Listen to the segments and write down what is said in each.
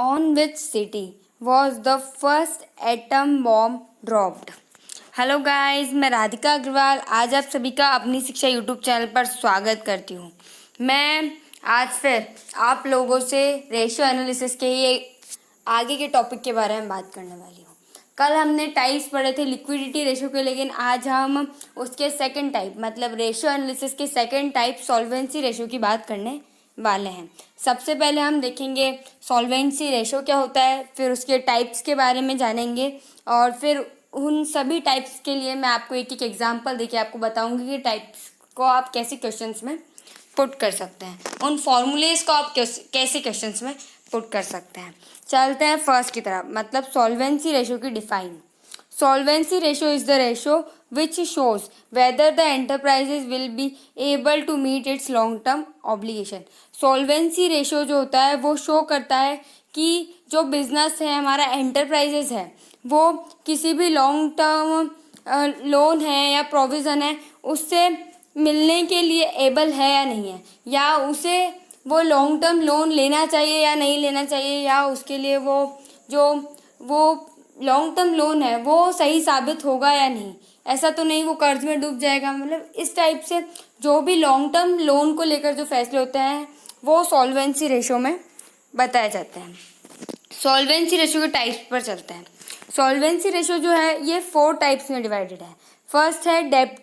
On which city was the first atom bomb dropped? Hello guys, मैं राधिका अग्रवाल आज आप सभी का अपनी शिक्षा यूट्यूब चैनल पर स्वागत करती हूँ। मैं आज फिर आप लोगों से रेशियो एनालिसिस के ही आगे के टॉपिक के बारे में बात करने वाली हूँ। कल हमने टाइप्स पढ़े थे लिक्विडिटी रेशियो के, लेकिन आज हम उसके सेकंड टाइप मतलब रेशियो एनालिसिस के सेकंड टाइप सॉल्वेंसी रेशियो की बात करने वाले हैं। सबसे पहले हम देखेंगे सॉल्वेंसी रेशियो क्या होता है, फिर उसके टाइप्स के बारे में जानेंगे और फिर उन सभी टाइप्स के लिए मैं आपको एक एक एग्जांपल देके आपको बताऊंगी कि टाइप्स को आप कैसे क्वेश्चंस में पुट कर सकते हैं, उन फॉर्मूलेज को आप कैसे क्वेश्चंस में पुट कर सकते हैं। चलते हैं फर्स्ट की तरफ, मतलब सॉल्वेंसी रेशियो की define. Solvency ratio is the ratio which shows whether the enterprises will be able to meet its long-term obligation. Solvency ratio जो होता है वो शो करता है कि जो बिजनेस है हमारा एंटरप्राइजेस है वो किसी भी लॉन्ग टर्म लोन है या प्रोविज़न है उससे मिलने के लिए एबल है या नहीं है, या उसे वो लॉन्ग टर्म लोन लेना चाहिए या नहीं लेना चाहिए, या उसके लिए वो लॉन्ग टर्म लोन है वो सही साबित होगा या नहीं। ऐसा तो नहीं वो कर्ज में डूब जाएगा। मतलब इस टाइप से जो भी लॉन्ग टर्म लोन को लेकर जो फैसले होते हैं वो सॉल्वेंसी रेशियो में बताए जाते हैं। सॉल्वेंसी रेशियो के टाइप्स पर चलते हैं। सॉल्वेंसी रेशियो जो है ये 4 टाइप्स में डिवाइडेड है। फर्स्ट है डेब्ट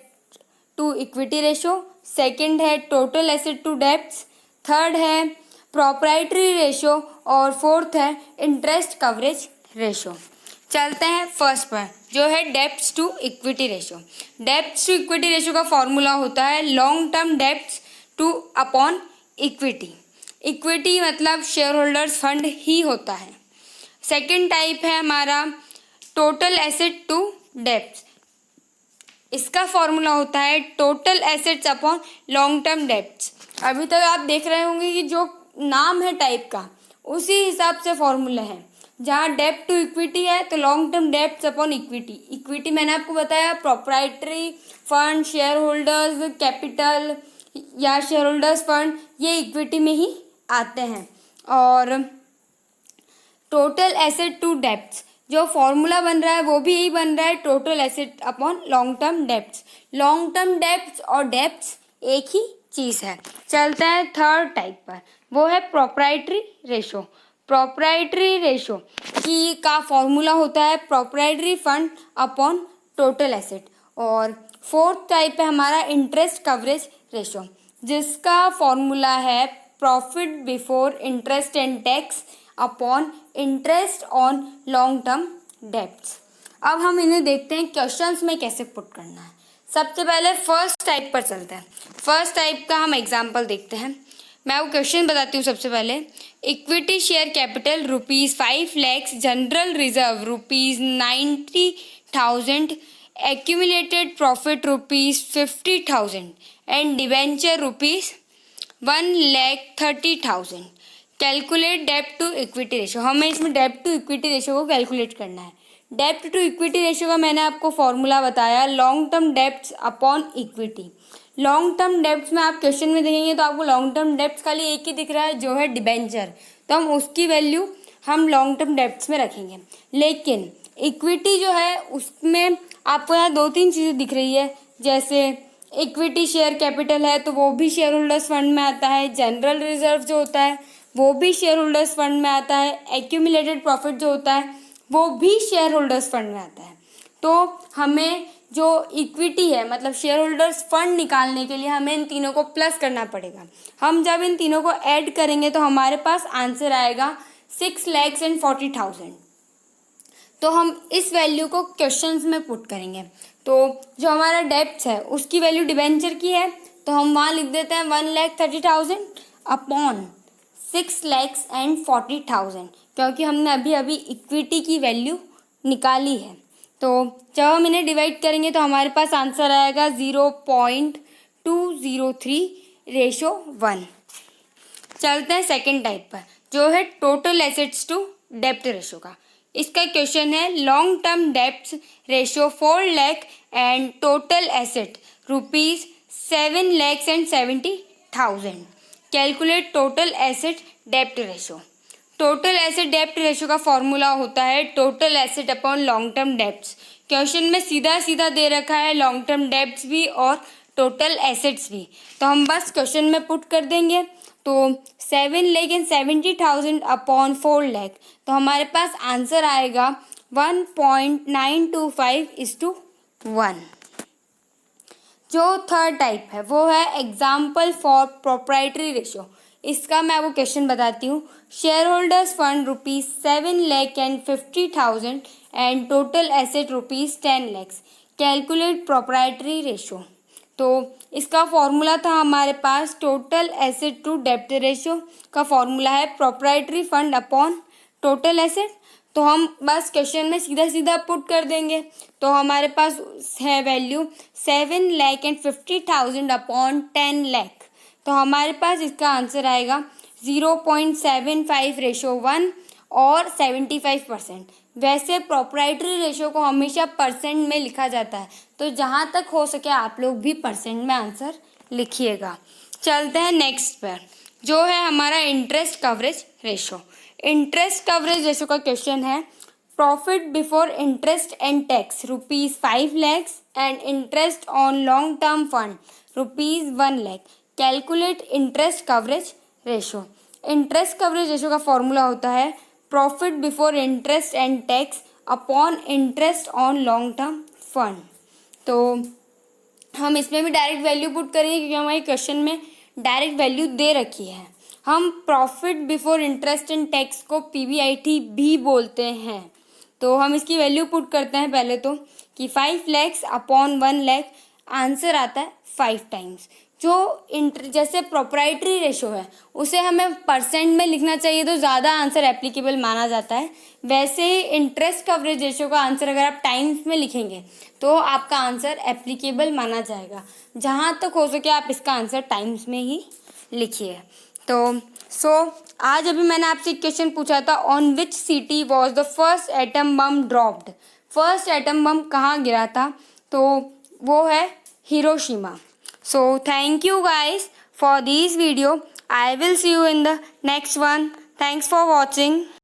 टू इक्विटी रेशियो, सेकंड है total asset to debts, third है प्रोप्राइटरी रेशियो और फोर्थ है इंटरेस्ट कवरेज रेशियो। चलते हैं फर्स्ट पर जो है debts to equity ratio. Debts to equity ratio का फॉर्मूला होता है long term debts to upon equity. Equity मतलब शेयर होल्डर्स फंड ही होता है। सेकंड टाइप है हमारा टोटल एसेट टू डेब्ट्स। इसका फॉर्मूला होता है total assets upon long term debts. अभी तक आप देख रहे होंगे कि जो नाम है टाइप का उसी हिसाब से फॉर्मूला है। जहाँ डेब्ट टू इक्विटी है तो long term debts upon equity. Equity मैंने आपको बताया proprietary fund, share holders capital या शेयर होल्डर्स फंड, ये इक्विटी में ही आते हैं। और टोटल एसेट टू डेब्ट्स जो फॉर्मूला बन रहा है वो भी यही बन रहा है, total asset upon long term debts. Long term debts और डेब्ट्स एक ही चीज़ है। चलते हैं थर्ड टाइप पर, वो है प्रोप्राइटरी रेशो। प्रोप्राइटरी रेशो की का फॉर्मूला होता है proprietary fund upon total asset. और फोर्थ टाइप है हमारा इंटरेस्ट कवरेज रेशो, जिसका फॉर्मूला है profit before interest and tax upon interest on long term debts. अब हम इन्हें देखते हैं क्वेश्चंस में कैसे पुट करना है। सबसे पहले फर्स्ट टाइप पर चलते हैं। फर्स्ट टाइप का हम एग्जाम्पल देखते हैं। मैं आपको क्वेश्चन बताती हूँ। सबसे पहले equity share capital ₹5 lakhs, general reserve ₹90,000, accumulated profit ₹50,000 and debenture ₹1,30,000। Calculate डेब्ट टू इक्विटी रेशियो। हमें इसमें डेब्ट टू इक्विटी रेशियो को कैलकुलेट करना है। डेब्ट टू इक्विटी रेशियो का मैंने आपको फॉर्मूला बताया long term debts upon equity. Long term debts में आप क्वेश्चन में देखेंगे तो आपको लॉन्ग टर्म डेब्ट्स खाली एक ही दिख रहा है जो है डिबेंचर, तो हम उसकी वैल्यू हम लॉन्ग टर्म डेब्ट्स में रखेंगे। लेकिन इक्विटी जो है उसमें आपको यहाँ 2-3 चीज़ें दिख रही है, जैसे इक्विटी शेयर कैपिटल है तो वो भी शेयर होल्डर्स फंड में आता है, जनरल रिजर्व जो होता है वो भी शेयर होल्डर्स फंड में आता है, एक्यूमुलेटेड प्रॉफिट जो होता है वो भी शेयर होल्डर्स फंड में आता है। तो हमें जो इक्विटी है मतलब शेयर होल्डर्स फंड निकालने के लिए हमें इन तीनों को प्लस करना पड़ेगा। हम जब इन तीनों को ऐड करेंगे तो हमारे पास आंसर आएगा 6,40,000। तो हम इस वैल्यू को क्वेश्चंस में पुट करेंगे। तो जो हमारा डेब्ट्स है उसकी वैल्यू डिबेंचर की है तो हम वहाँ लिख देते हैं 1,30,000 अपॉन 6,40,000, क्योंकि हमने अभी अभी इक्विटी की वैल्यू निकाली है। तो जब हम इन्हें डिवाइड करेंगे तो हमारे पास आंसर आएगा 0.203:1। चलते हैं सेकंड टाइप पर जो है टोटल एसेट्स टू डेब्ट रेशो का। इसका क्वेश्चन है long term debts ratio 4 lakh and total asset ₹7,70,000। Calculate total asset डेब्ट रेशियो। टोटल एसेट डेप्ट रेशियो का फॉर्मूला होता है total asset upon long term debts. Question में सीधा सीधा दे रखा है लॉन्ग टर्म डेप्ट्स भी और टोटल एसेट्स भी, तो हम बस क्वेश्चन में पुट कर देंगे। तो 7,70,000 अपॉन 4 लाख, तो हमारे पास आंसर आएगा 1.925:1। जो थर्ड टाइप है वो है एग्जाम्पल फॉर प्रोप्राइटरी रेशियो। इसका मैं आपको क्वेश्चन बताती हूँ। Share holders fund ₹7,50,000 and total asset ₹10 lakh. Calculate proprietary ratio. तो इसका फॉर्मूला था हमारे पास टोटल एसेट टू डेप्ट रेशियो का फॉर्मूला है proprietary fund upon total asset. तो हम बस क्वेश्चन में सीधा सीधा पुट कर देंगे। तो हमारे पास है वैल्यू 7,50,000 अपॉन 10 लाख। तो हमारे पास इसका आंसर आएगा 0.75:1 और 75%। वैसे प्रोप्राइटरी रेशियो को हमेशा परसेंट में लिखा जाता है, तो जहाँ तक हो सके आप लोग भी परसेंट में आंसर लिखिएगा। चलते हैं नेक्स्ट पर, जो है हमारा interest coverage ratio. Interest coverage ratio का क्वेश्चन है profit before interest and tax ₹5 lakh and interest on long term fund ₹1 lakh. Calculate interest coverage ratio. Interest coverage ratio का फॉर्मूला होता है profit before interest and tax upon interest on long term fund. तो हम इसमें भी direct value put करेंगे क्योंकि हमारे क्वेश्चन में डायरेक्ट वैल्यू दे रखी है। हम profit before interest and tax को PBIT भी बोलते हैं। तो हम इसकी वैल्यू पुट करते हैं पहले तो कि 5 lakhs अपॉन 1 लाख, आंसर आता है 5 टाइम्स। जो जैसे प्रोप्राइटरी रेशो है उसे हमें परसेंट में लिखना चाहिए तो ज़्यादा आंसर एप्लीकेबल माना जाता है। वैसे ही इंटरेस्ट कवरेज रेशो का आंसर अगर आप टाइम्स में लिखेंगे तो आपका आंसर एप्लीकेबल माना जाएगा। जहाँ तक हो सके आप इसका आंसर टाइम्स में ही लिखिए। तो आज अभी मैंने आपसे एक क्वेश्चन पूछा था on which city was the first atom bomb dropped. First atom bomb कहाँ गिरा था, तो वो है Hiroshima. So thank you guys for this video. I will see you in the next one. Thanks for watching.